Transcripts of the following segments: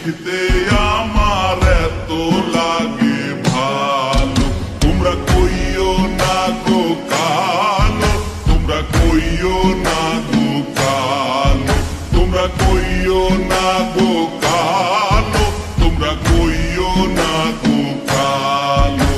দেখতে আমার এত লাগে ভালো। তোমরা কইও না গো কালো, তোমরা কইও না গো কালো, তোমরা কইও না গো কালো, তোমরা কইও না গো কালো।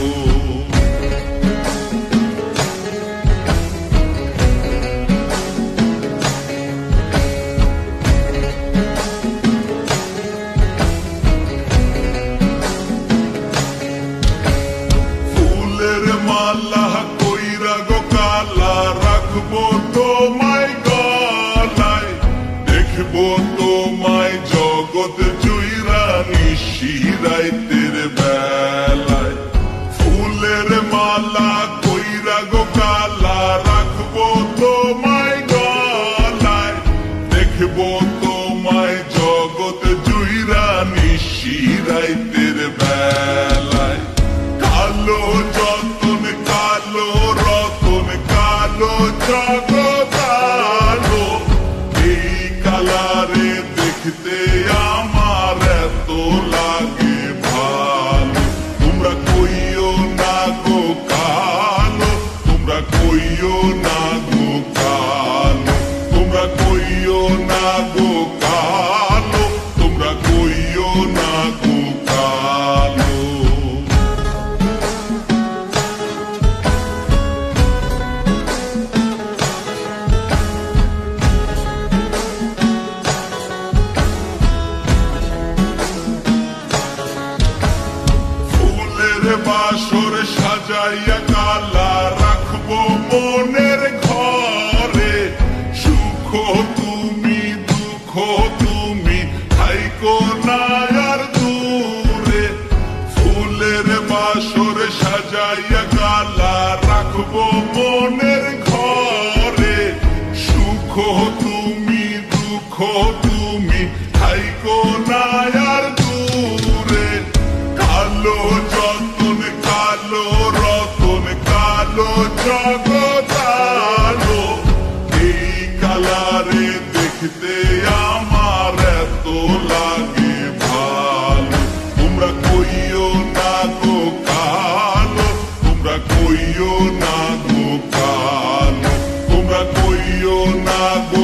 মালা কইরা গো কালা রাখবো তোমায় গলায়, দেখবো তোমায় জগৎ জুইরা নিশিরাইতের বেলায়। ফুলের মালা কইরা গো কালা রাখবো তোমায় গলায়, দেখবো তোমায় জগৎ জুইরা নিশিরাইতের বেলায়। কালো যতন কালো রতন কালো জগৎ আলো, এই কালারে দেখতে আমার এত লাগে ভালো। তোমরা কইও না গো কালো, তোমরা কইও না গো কালো, তোমরা কইও না গো কালো, তোমরা কইও না গো কালো। বাসর সাজাইয়া কালা রাখবো মনের ঘরে, সুখ তুমি দুঃখ তুমি থাইকো না আর দূরে। ফুলের বাসর সাজাইয়া কালা রাখবো মনের ঘরে, সুখ তুমি দুঃখ তুমি থাইকো না আর দূরে। কালো যতন কালো রতন কালো জগৎ আলো, এই কালারে দেখতে আমার এত লাগে ভালো। তোমরা কইও না গো কালো, তোমরা কইও না গো কালো, তোমরা কইও না গো